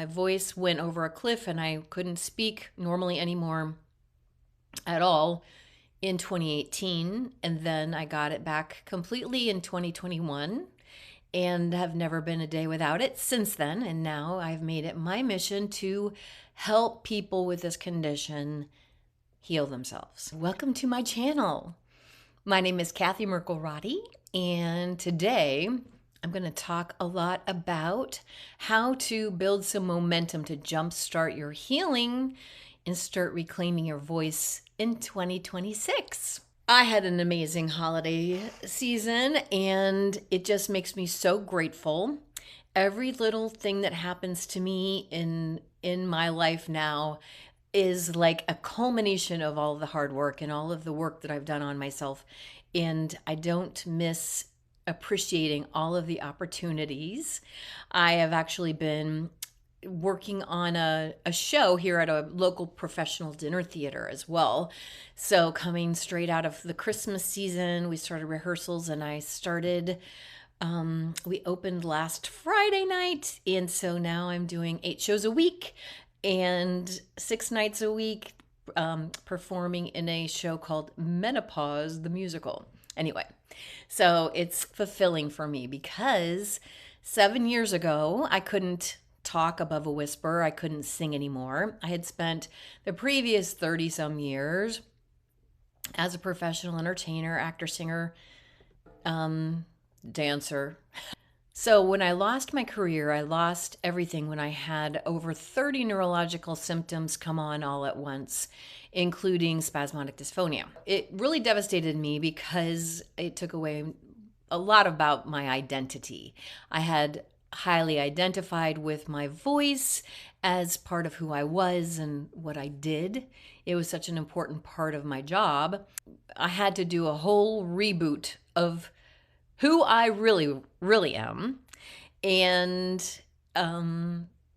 My voice went over a cliff and I couldn't speak normally anymore at all in 2018. And then I got it back completely in 2021 and have never been a day without it since then. And now I've made it my mission to help people with this condition heal themselves. Welcome to my channel. My name is Kathy Merkel-Roddy, and today I'm going to talk a lot about how to build some momentum to jumpstart your healing and start reclaiming your voice in 2026. I had an amazing holiday season, and it just makes me so grateful. Every little thing that happens to me in my life now is like a culmination of all of the hard work and all of the work that I've done on myself. And I don't miss appreciating all of the opportunities. I have actually been working on a show here at a local professional dinner theater as well. So coming straight out of the Christmas season, we started rehearsals and we opened last Friday night. And so now I'm doing 8 shows a week and 6 nights a week, performing in a show called Menopause, the musical. Anyway, so it's fulfilling for me because 7 years ago, I couldn't talk above a whisper. I couldn't sing anymore. I had spent the previous 30 some years as a professional entertainer, actor, singer, dancer. So when I lost my career, I lost everything when I had over 30 neurological symptoms come on all at once, including spasmodic dysphonia. It really devastated me because it took away a lot about my identity. I had highly identified with my voice as part of who I was and what I did. It was such an important part of my job. I had to do a whole reboot of who I really am. And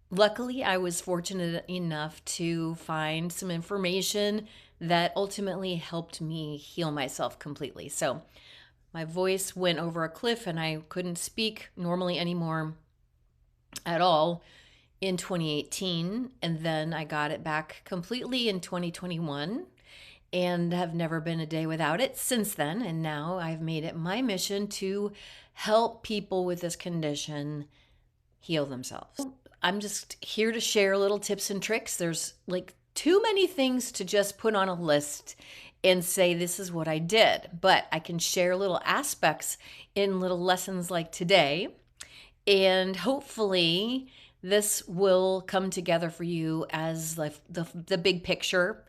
luckily, I was fortunate enough to find some information that ultimately helped me heal myself completely. So my voice went over a cliff and I couldn't speak normally anymore at all in 2018. And then I got it back completely in 2021 and have never been a day without it since then. And now I've made it my mission to help people with this condition heal themselves. I'm just here to share little tips and tricks. There's like too many things to just put on a list and say, this is what I did. But I can share little aspects in little lessons like today. And hopefully this will come together for you as like the big picture,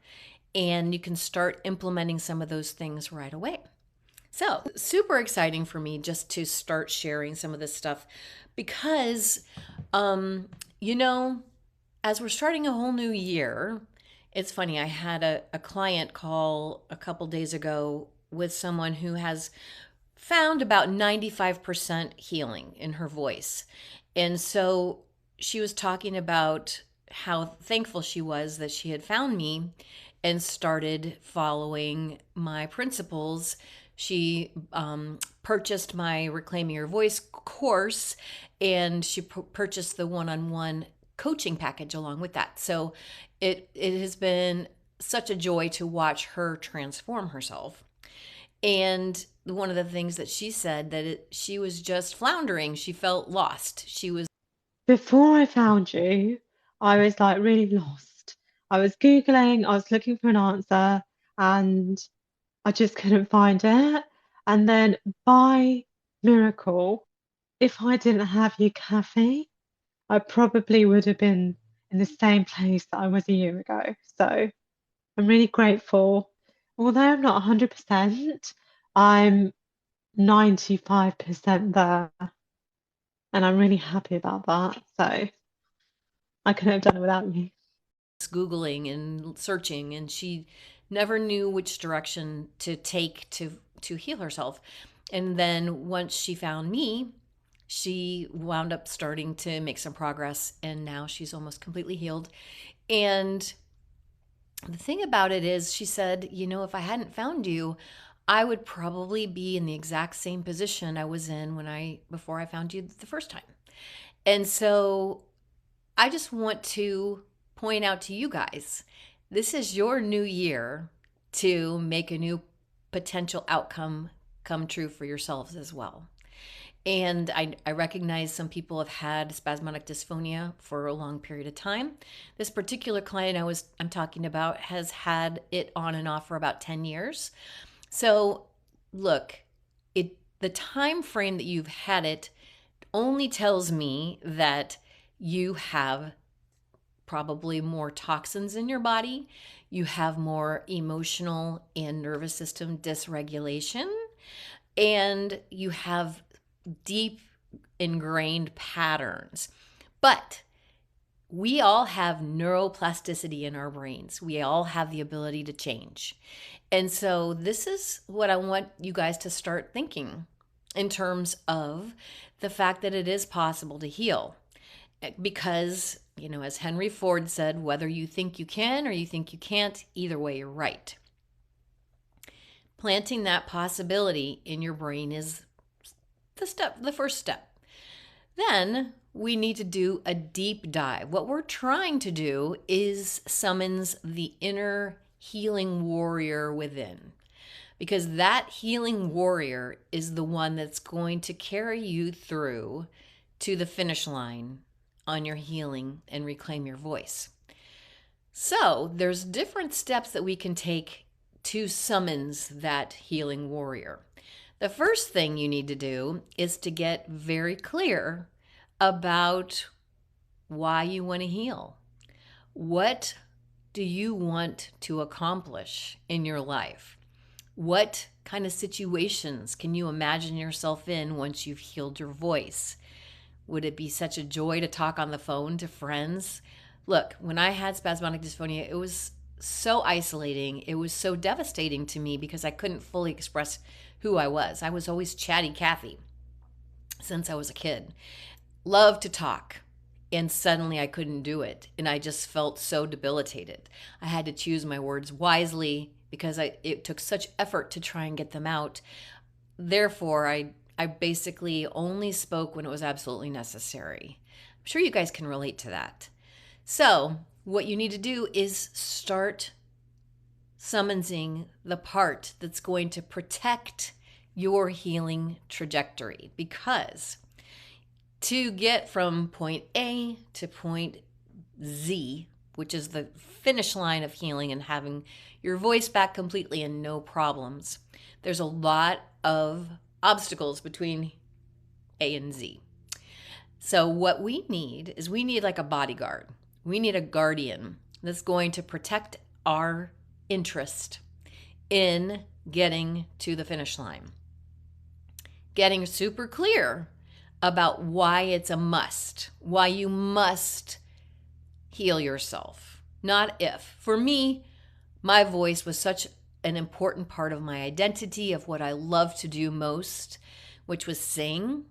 and you can start implementing some of those things right away. So super exciting for me just to start sharing some of this stuff because, you know, as we're starting a whole new year, it's funny. I had a client call a couple days ago with someone who has found about 95% healing in her voice. And so she was talking about how thankful she was that she had found me and started following my principles. She purchased my Reclaiming Your Voice course, and she purchased the one-on-one coaching package along with that. So it has been such a joy to watch her transform herself. And one of the things that she said that she was just floundering. She felt lost. She was Before I found you, I was like really lost. I was Googling, I was looking for an answer, and I just couldn't find it. And then by miracle, if I didn't have you, Kathy, I probably would have been in the same place that I was a year ago. So I'm really grateful. Although I'm not 100%, I'm 95% there, and I'm really happy about that. So I couldn't have done it without you. Googling and searching, and she never knew which direction to take to heal herself. And then once she found me, she wound up starting to make some progress, and now she's almost completely healed. And the thing about it is, she said, you know, if I hadn't found you, I would probably be in the exact same position I was in before I found you the first time. And so I just want to point out to you guys, this is your new year to make a new potential outcome come true for yourselves as well. And I recognize some people have had spasmodic dysphonia for a long period of time. This particular client I'm talking about has had it on and off for about 10 years. So look, the time frame that you've had it only tells me that you have probably more toxins in your body. You have more emotional and nervous system dysregulation, and you have deep ingrained patterns. But we all have neuroplasticity in our brains. We all have the ability to change. And so this is what I want you guys to start thinking in terms of the fact that it is possible to heal. Because, as Henry Ford said, whether you think you can or you think you can't, either way, you're right. Planting that possibility in your brain is the first step. Then we need to do a deep dive. What we're trying to do is summons the inner healing warrior within, because that healing warrior is the one that's going to carry you through to the finish line on your healing and reclaim your voice. So there's different steps that we can take to summons that healing warrior. The first thing you need to do is to get very clear about why you want to heal. What do you want to accomplish in your life? What kind of situations can you imagine yourself in once you've healed your voice? Would it be such a joy to talk on the phone to friends? Look, when I had spasmodic dysphonia, it was so isolating. It was so devastating to me because I couldn't fully express who I was. I was always chatty Cathy since I was a kid. Loved to talk. And suddenly I couldn't do it. And I just felt so debilitated. I had to choose my words wisely because it took such effort to try and get them out. Therefore, I basically only spoke when it was absolutely necessary. I'm sure you guys can relate to that. So what you need to do is start summoning the part that's going to protect your healing trajectory, because to get from point A to point Z, which is the finish line of healing and having your voice back completely and no problems, there's a lot of obstacles between A and Z. So what we need is like a bodyguard. We need a guardian that's going to protect our interest in getting to the finish line. Getting super clear about why it's a must, why you must heal yourself, not if. For me, my voice was such an important part of my identity, of what I love to do most, which was sing.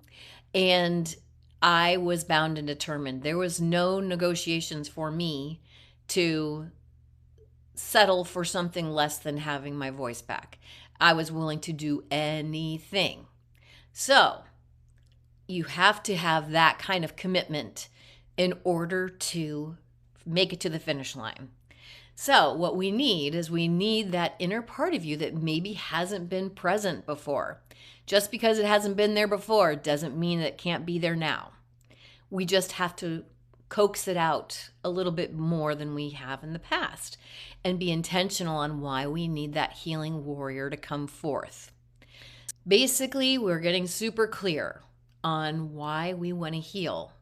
And I was bound and determined. There was no negotiations for me to settle for something less than having my voice back. I was willing to do anything. So you have to have that kind of commitment in order to make it to the finish line. So what we need is that inner part of you that maybe hasn't been present before. Just because it hasn't been there before doesn't mean that it can't be there now. We just have to coax it out a little bit more than we have in the past and be intentional on why we need that healing warrior to come forth. Basically, we're getting super clear on why we want to heal,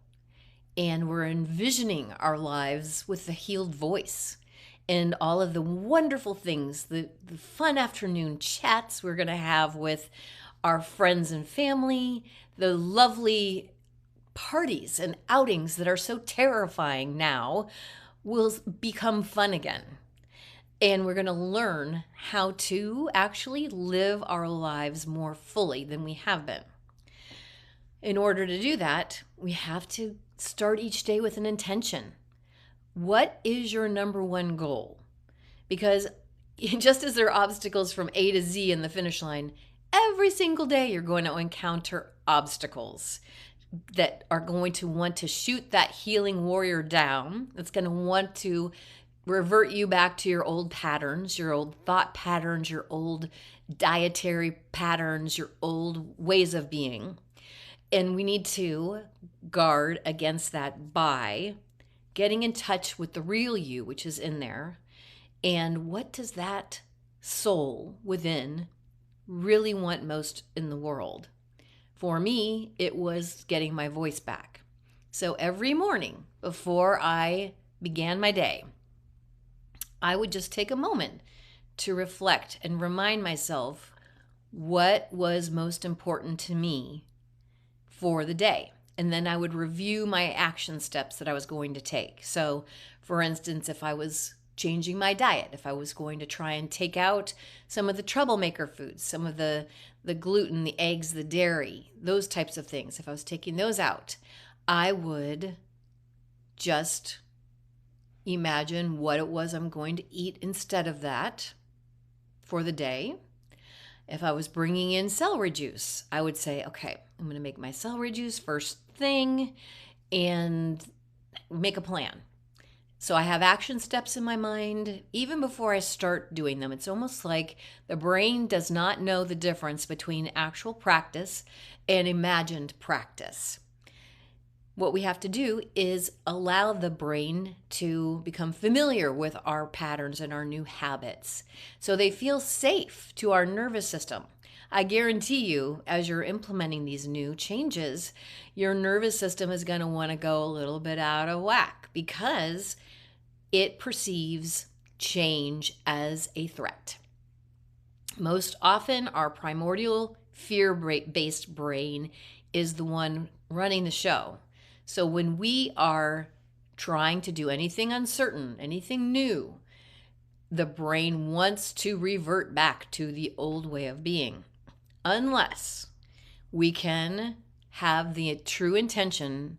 and we're envisioning our lives with the healed voice and all of the wonderful things, the fun afternoon chats we're going to have with our friends and family, the lovely parties and outings that are so terrifying now will become fun again. And we're going to learn how to actually live our lives more fully than we have been. In order to do that, we have to start each day with an intention. What is your number one goal? Because just as there are obstacles from A to Z in the finish line, every single day you're going to encounter obstacles. that are going to want to shoot that healing warrior down. That's going to want to revert you back to your old patterns, your old thought patterns, your old dietary patterns, your old ways of being. And we need to guard against that by getting in touch with the real you, which is in there. And what does that soul within really want most in the world? For me, it was getting my voice back. So every morning before I began my day, I would just take a moment to reflect and remind myself what was most important to me for the day. And then I would review my action steps that I was going to take. So, for instance, if I was changing my diet, if I was going to try and take out some of the troublemaker foods, some of the gluten, the eggs, the dairy, those types of things, if I was taking those out, I would just imagine what it was I'm going to eat instead of that for the day. If I was bringing in celery juice, I would say, okay, I'm going to make my celery juice first thing and make a plan. So I have action steps in my mind even before I start doing them. It's almost like the brain does not know the difference between actual practice and imagined practice. What we have to do is allow the brain to become familiar with our patterns and our new habits so they feel safe to our nervous system. I guarantee you, as you're implementing these new changes, your nervous system is going to want to go a little bit out of whack because it perceives change as a threat. Most often, our primordial fear-based brain is the one running the show. So when we are trying to do anything uncertain, anything new, the brain wants to revert back to the old way of being, unless we can have the true intention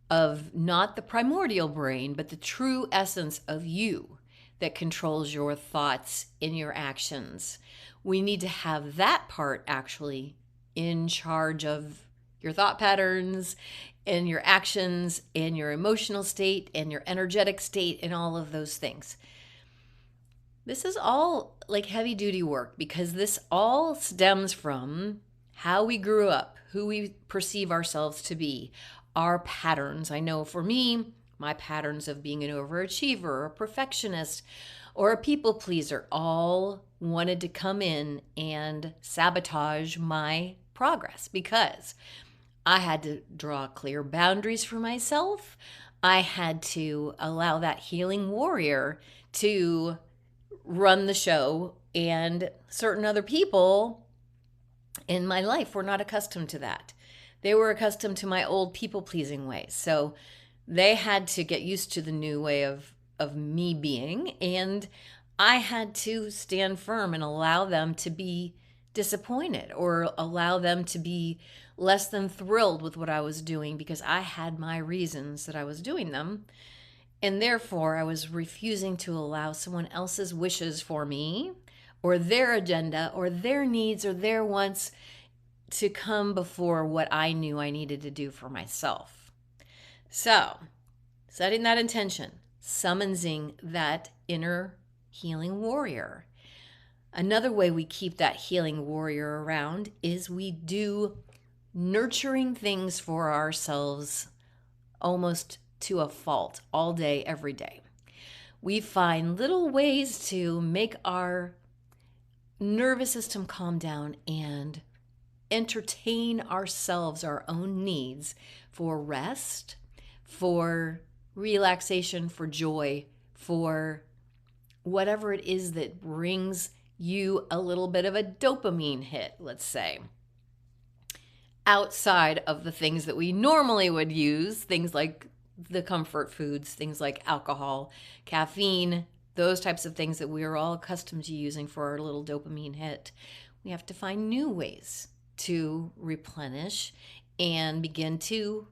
of not the primordial brain, but the true essence of you that controls your thoughts and your actions. We need to have that part actually in charge of your thought patterns and your actions and your emotional state and your energetic state and all of those things. This is all like heavy duty work because this all stems from how we grew up, who we perceive ourselves to be, our patterns. I know for me, my patterns of being an overachiever or a perfectionist or a people pleaser all wanted to come in and sabotage my progress because I had to draw clear boundaries for myself. I had to allow that healing warrior to run the show, and certain other people in my life were not accustomed to that. They were accustomed to my old people-pleasing ways. So they had to get used to the new way of me being, and I had to stand firm and allow them to be disappointed or allow them to be less than thrilled with what I was doing because I had my reasons that I was doing them. And therefore, I was refusing to allow someone else's wishes for me or their agenda or their needs or their wants to come before what I knew I needed to do for myself. So, setting that intention, summoning that inner healing warrior. Another way we keep that healing warrior around is we do nurturing things for ourselves almost to a fault all day, every day. We find little ways to make our nervous system calm down and entertain ourselves, our own needs for rest, for relaxation, for joy, for whatever it is that brings you a little bit of a dopamine hit, let's say, outside of the things that we normally would use, things like the comfort foods, things like alcohol, caffeine, those types of things that we are all accustomed to using for our little dopamine hit. We have to find new ways to replenish and begin to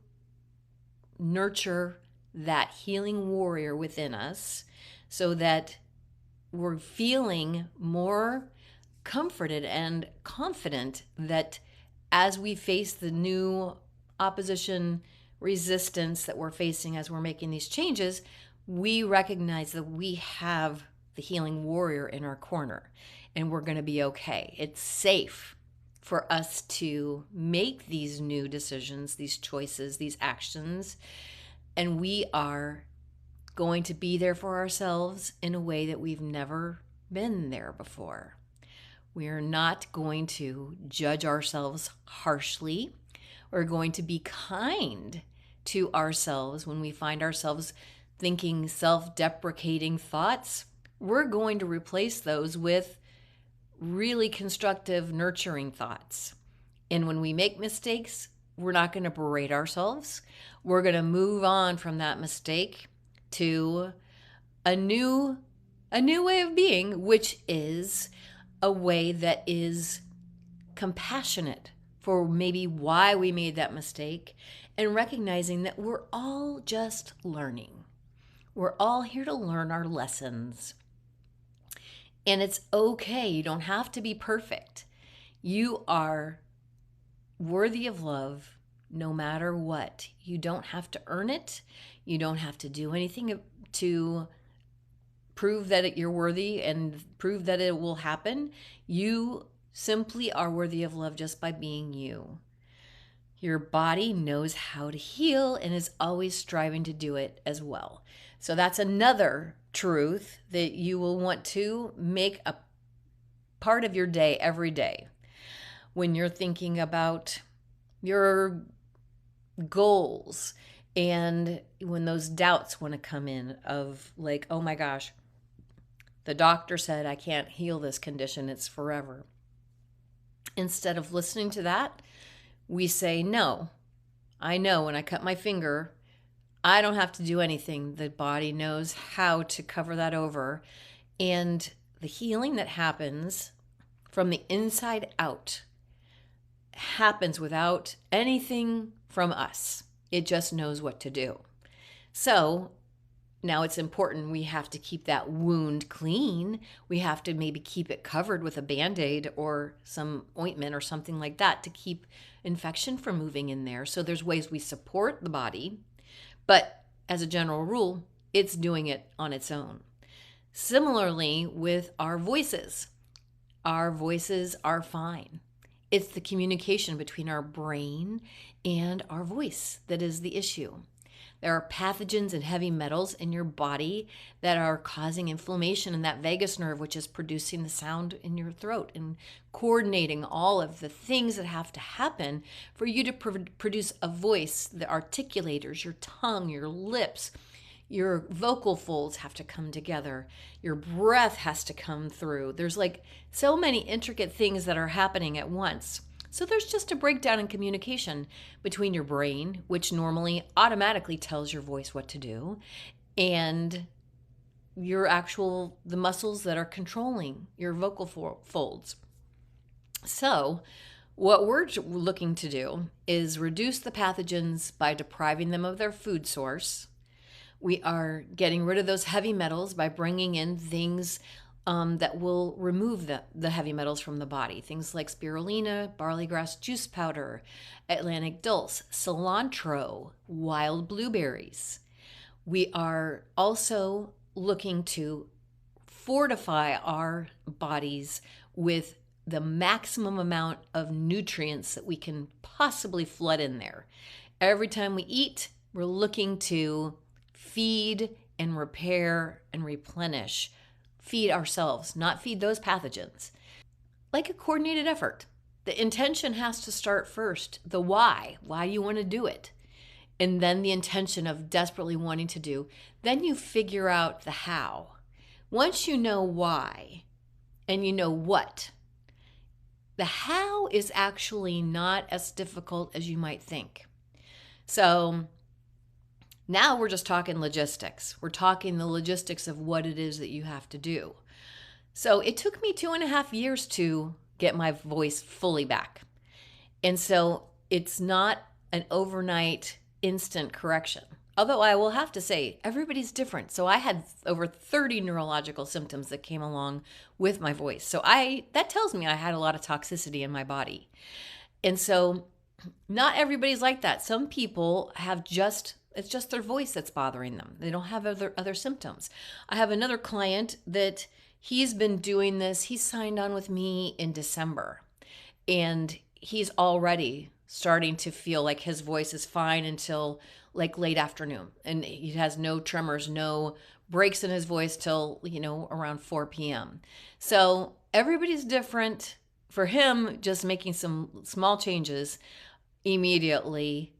nurture that healing warrior within us so that we're feeling more comforted and confident that as we face the new opposition, resistance that we're facing as we're making these changes, we recognize that we have the healing warrior in our corner and we're going to be okay. It's safe for us to make these new decisions, these choices, these actions, and we are going to be there for ourselves in a way that we've never been there before. We are not going to judge ourselves harshly. We're going to be kind to ourselves when we find ourselves thinking self-deprecating thoughts. We're going to replace those with really constructive, nurturing thoughts. And when we make mistakes, we're not going to berate ourselves. We're going to move on from that mistake to a new way of being, which is a way that is compassionate for maybe why we made that mistake, and recognizing that we're all just learning. We're all here to learn our lessons. And it's okay. You don't have to be perfect. You are worthy of love no matter what. You don't have to earn it. You don't have to do anything to prove that you're worthy and prove that it will happen. You simply are worthy of love just by being you. Your body knows how to heal and is always striving to do it as well. So that's another truth that you will want to make a part of your day every day. When you're thinking about your goals and when those doubts want to come in of like, oh my gosh, the doctor said I can't heal this condition, it's forever. Instead of listening to that, we say, no, I know when I cut my finger, I don't have to do anything. The body knows how to cover that over. And the healing that happens from the inside out happens without anything from us. It just knows what to do. So now it's important we have to keep that wound clean. We have to maybe keep it covered with a Band-Aid or some ointment or something like that to keep infection from moving in there. So there's ways we support the body, but as a general rule, it's doing it on its own. Similarly with our voices. Our voices are fine. It's the communication between our brain and our voice that is the issue. There are pathogens and heavy metals in your body that are causing inflammation in that vagus nerve, which is producing the sound in your throat and coordinating all of the things that have to happen for you to produce a voice. The articulators, your tongue, your lips, your vocal folds have to come together. Your breath has to come through. There's like so many intricate things that are happening at once. So there's just a breakdown in communication between your brain, which normally automatically tells your voice what to do, and the muscles that are controlling your vocal folds. So what we're looking to do is reduce the pathogens by depriving them of their food source. We are getting rid of those heavy metals by bringing in things that will remove the heavy metals from the body. Things like spirulina, barley grass juice powder, Atlantic dulse, cilantro, wild blueberries. We are also looking to fortify our bodies with the maximum amount of nutrients that we can possibly flood in there. Every time we eat, we're looking to feed and repair and replenish. Feed ourselves, not feed those pathogens. Like a coordinated effort. The intention has to start first. The why you want to do it. And then the intention of desperately wanting to do. Then you figure out the how. Once you know why and you know what, the how is actually not as difficult as you might think. So now we're just talking logistics. We're talking the logistics of what it is that you have to do. So it took me 2.5 years to get my voice fully back. And so it's not an overnight instant correction. Although I will have to say, everybody's different. So I had over 30 neurological symptoms that came along with my voice. So that tells me I had a lot of toxicity in my body. And so Not everybody's like that. Some people have it's just their voice that's bothering them. They don't have other symptoms. I have another client that he's been doing this. He signed on with me in December, and he's already starting to feel like his voice is fine until like late afternoon, and he has no tremors, no breaks in his voice till, around 4 p.m. So everybody's different. For him, just making some small changes immediately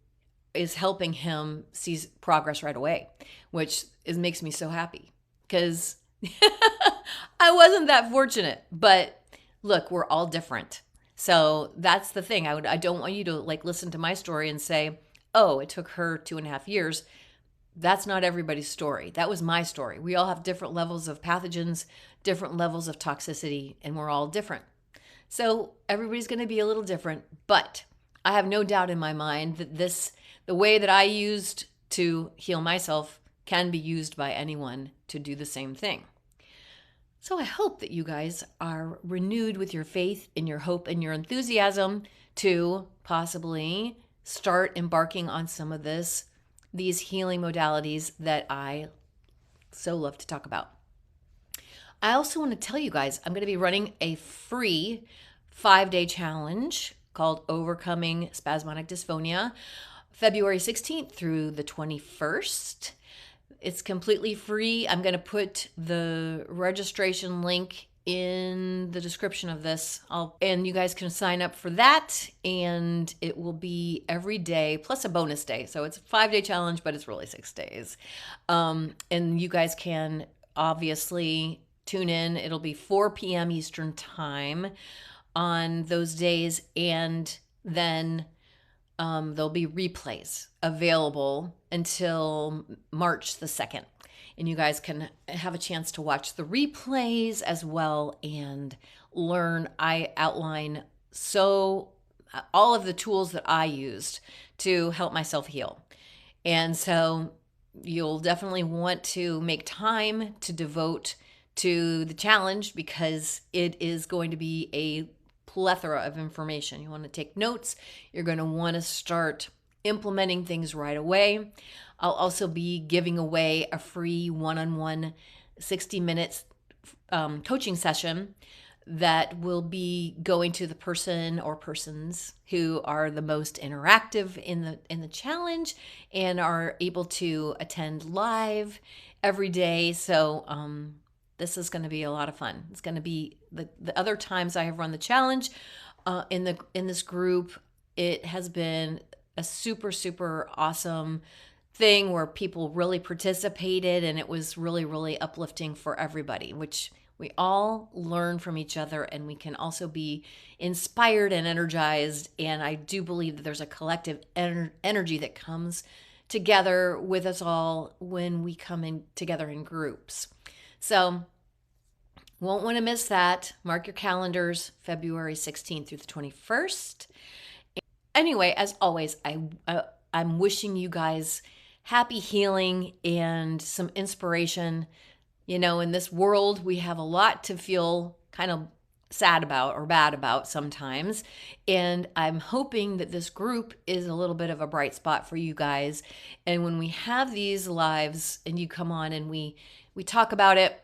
is helping him see progress right away, which makes me so happy because I wasn't that fortunate. But look, we're all different. So that's the thing. I don't want you to like listen to my story and say, oh, it took her 2.5 years. That's not everybody's story. That was my story. We all have different levels of pathogens, different levels of toxicity, and we're all different. So everybody's going to be a little different, but I have no doubt in my mind that the way that I used to heal myself can be used by anyone to do the same thing. So I hope that you guys are renewed with your faith and your hope and your enthusiasm to possibly start embarking on some of these healing modalities that I so love to talk about. I also want to tell you guys, I'm going to be running a free 5-day challenge called Overcoming Spasmodic Dysphonia, February 16th through the 21st. It's completely free. I'm going to put the registration link in the description of this. And you guys can sign up for that, and it will be every day plus a bonus day. So it's a 5-day challenge, but it's really 6 days. And you guys can obviously tune in. It'll be 4 p.m. Eastern time on those days, and then there'll be replays available until March the 2nd. And you guys can have a chance to watch the replays as well and learn. I outline all of the tools that I used to help myself heal. And so you'll definitely want to make time to devote to the challenge because it is going to be a plethora of information. You want to take notes. You're going to want to start implementing things right away. I'll also be giving away a free one-on-one 60 minutes coaching session that will be going to the person or persons who are the most interactive in the challenge and are able to attend live every day. So this is going to be a lot of fun. It's going to be the other times I have run the challenge in this group. It has been a super, super awesome thing where people really participated, and it was really, really uplifting for everybody, which we all learn from each other, and we can also be inspired and energized. And I do believe that there's a collective energy that comes together with us all when we come in together in groups. So won't want to miss that. Mark your calendars, February 16th through the 21st. Anyway, as always, I'm wishing you guys happy healing and some inspiration. In this world, we have a lot to feel kind of sad about or bad about sometimes. And I'm hoping that this group is a little bit of a bright spot for you guys. And when we have these lives and you come on and we talk about it,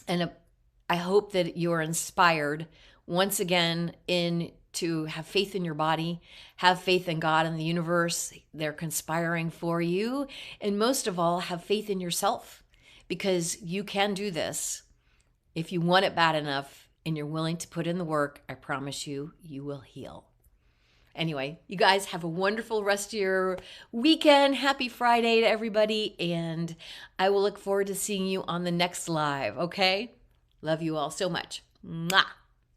and I hope that you're inspired once again to have faith in your body, have faith in God and the universe. They're conspiring for you. And most of all, have faith in yourself, because you can do this. If you want it bad enough and you're willing to put in the work, I promise you, you will heal. Anyway, you guys have a wonderful rest of your weekend. Happy Friday to everybody. And I will look forward to seeing you on the next live, okay? Love you all so much. Mwah.